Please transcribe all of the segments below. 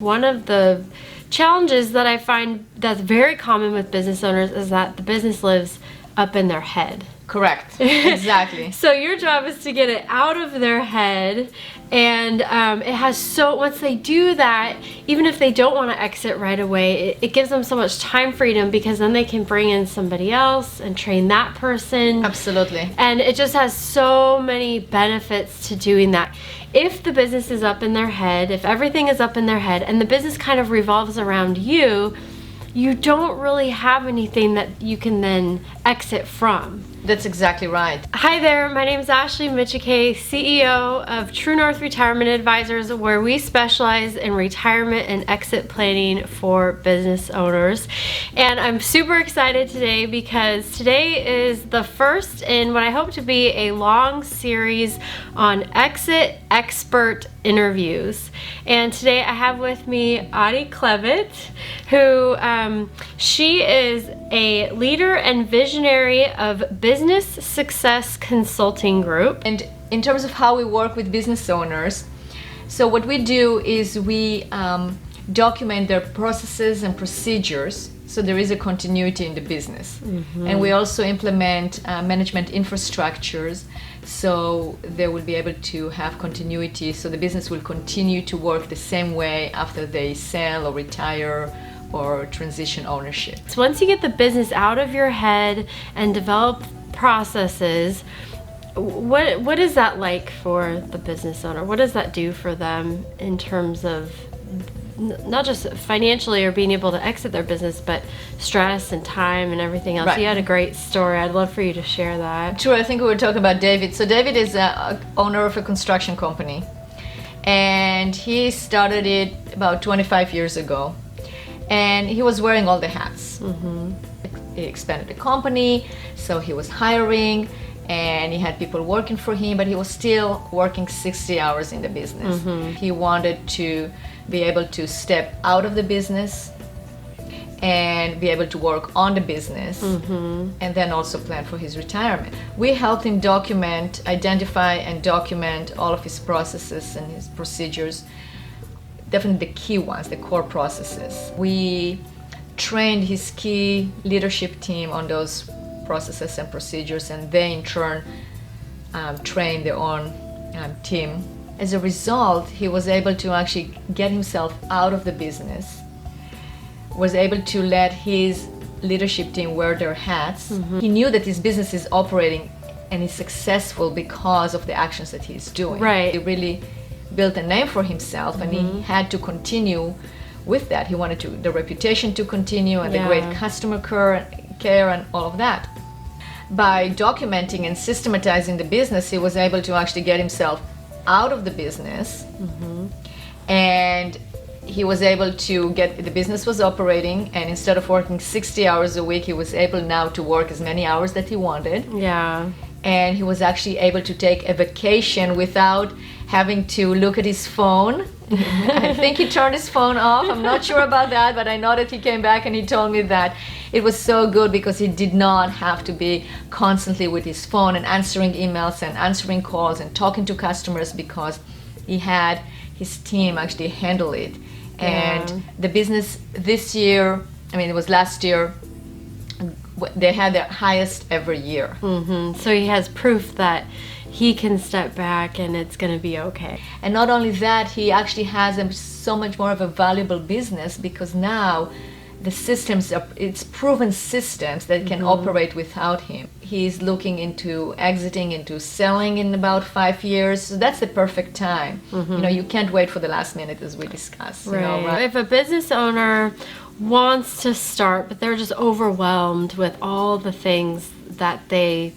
One of the challenges that I find that's very common with business owners is that the business lives up in their head. Correct. Exactly. So your job is to get it out of their head, and it has once they do that, even if they don't want to exit right away, it gives them so much time freedom, because then they can bring in somebody else and train that person. Absolutely. And it just has so many benefits to doing that. If the business is up in their head, if everything is up in their head and the business kind of revolves around you, you don't really have anything that you can then exit from. That's exactly right. Hi there, my name is Ashley Micciche, CEO of True North Retirement Advisors, where we specialize in retirement and exit planning for business owners. And I'm super excited today because today is the first in what I hope to be a long series on exit expert interviews. And today I have with me Adi Klevit, who she is a leader and visionary of Business Success Consulting Group. And in terms of how we work with business owners, so what we do is we document their processes and procedures, so there is a continuity in the business. And we also implement management infrastructures, so they will be able to have continuity, so the business will continue to work the same way after they sell or retire or transition ownership. So once you get the business out of your head and develop processes, what is that like for the business owner? What does that do for them in terms of not just financially or being able to exit their business, but stress and time and everything else? Right. You had a great story. I'd love for you to share that. Sure, I think we were talking about David. So David is a owner of a construction company, and he started it about 25 years ago, and he was wearing all the hats. He expanded the company, so he was hiring and he had people working for him, but he was still working 60 hours in the business. He wanted to be able to step out of the business and be able to work on the business, and then also plan for his retirement. We helped him identify and document all of his processes and his procedures, definitely the key ones, the core processes. We trained his key leadership team on those processes and procedures, and they in turn trained their own team. As a result, he was able to actually get himself out of the business, was able to let his leadership team wear their hats. He knew that his business is operating and is successful because of the actions that he's doing. Right. He really built a name for himself, and he had to continue with that. He wanted the reputation to continue, and the great customer care and all of that. By documenting and systematizing the business, he was able to actually get himself out of the business, and he was able to get the business was operating, and instead of working 60 hours a week, he was able now to work as many hours that he wanted. And he was actually able to take a vacation without having to look at his phone. I think he turned his phone off. I'm not sure about that, but I know that he came back and he told me that it was so good because he did not have to be constantly with his phone and answering emails and answering calls and talking to customers, because he had his team actually handle it. And the business this year, it was last year, they had their highest ever year. So he has proof that he can step back and it's going to be okay. And not only that, he actually has so much more of a valuable business, because now the systems it's proven systems that can operate without him. He's looking into exiting, into selling in about 5 years. So that's the perfect time. You can't wait for the last minute, as we discussed. Right? If a business owner wants to start, but they're just overwhelmed with all the things that they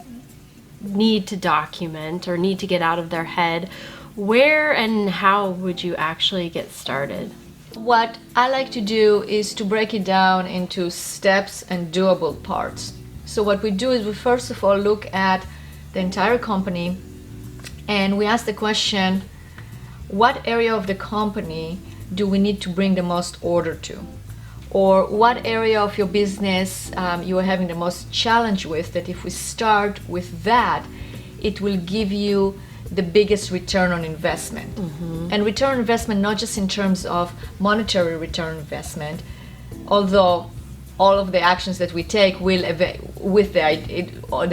need to document or need to get out of their head, where and how would you actually get started? What I like to do is to break it down into steps and doable parts. So what we do is we first of all look at the entire company, and we ask the question, what area of the company do we need to bring the most order to? Or what area of your business you are having the most challenge with, that if we start with that, it will give you the biggest return on investment. And return on investment, not just in terms of monetary return on investment, although all of the actions that we take they're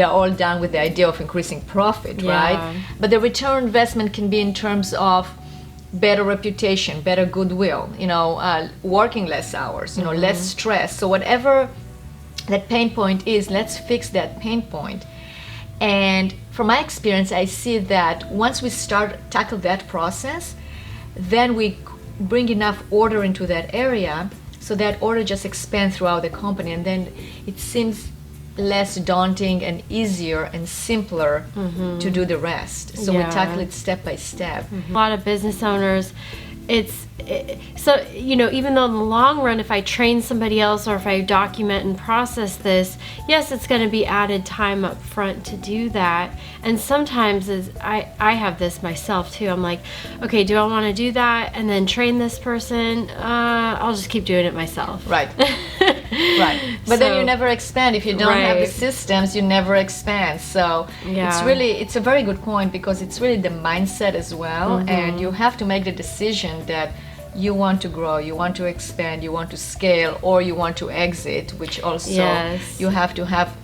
all done with the idea of increasing profit, right? But the return on investment can be in terms of better reputation, better goodwill, working less hours, less stress. So whatever that pain point is, let's fix that pain point. And from my experience, I see that once we tackle that process, then we bring enough order into that area, so that order just expands throughout the company, and then it seems less daunting and easier and simpler to do the rest. So we tackle it step by step. A lot of business owners, so even though in the long run, if I train somebody else or if I document and process this, yes, it's going to be added time up front to do that. And sometimes I have this myself too. I'm like, okay, do I want to do that and then train this person? I'll just keep doing it myself. Right. Right. But then you never expand. If you don't have the systems, you never expand. So it's a very good point, because it's really the mindset as well. And you have to make the decision that you want to grow, you want to expand, you want to scale, or you want to exit, which also you have to have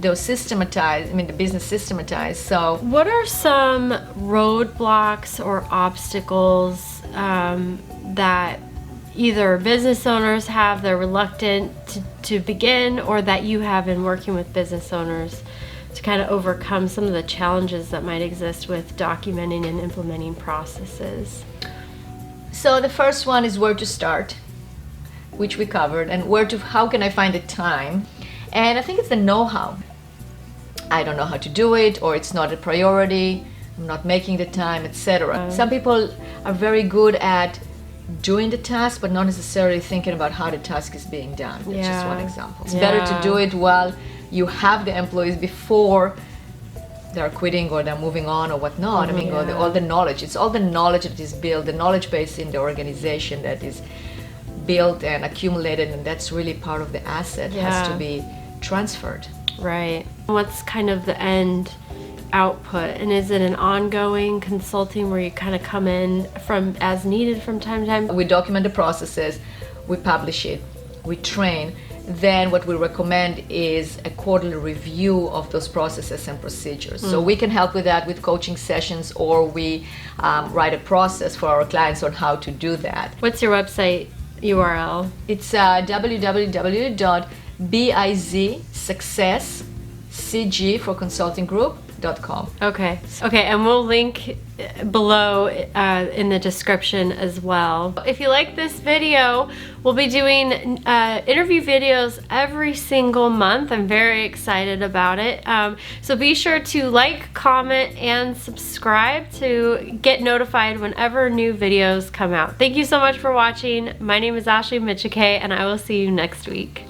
those systematized, the business systematized. So what are some roadblocks or obstacles that either business owners have, they're reluctant to begin, or that you have in working with business owners to kind of overcome some of the challenges that might exist with documenting and implementing processes? So the first one is where to start, which we covered, and how can I find the time? And I think it's the know-how. I don't know how to do it, or it's not a priority, I'm not making the time, etc. Some people are very good at doing the task, but not necessarily thinking about how the task is being done. That's just one example. It's better to do it while you have the employees, before they're quitting or they're moving on or whatnot. All the knowledge. It's all the knowledge that is built, the knowledge base in the organization that is built and accumulated, and that's really part of the asset, has to be transferred. Right. What's kind of the end output, and is it an ongoing consulting where you kind of come in from as needed from time to time? We document the processes, we publish it, we train. Then what we recommend is a quarterly review of those processes and procedures. So we can help with that with coaching sessions, or we write a process for our clients on how to do that. What's your website URL? It's www.bizsuccesscg for consulting group.com. Okay, and we'll link below in the description as well. If you like this video, we'll be doing interview videos every single month. I'm very excited about it. So be sure to like, comment, and subscribe to get notified whenever new videos come out. Thank you so much for watching. My name is Micciche, and I will see you next week.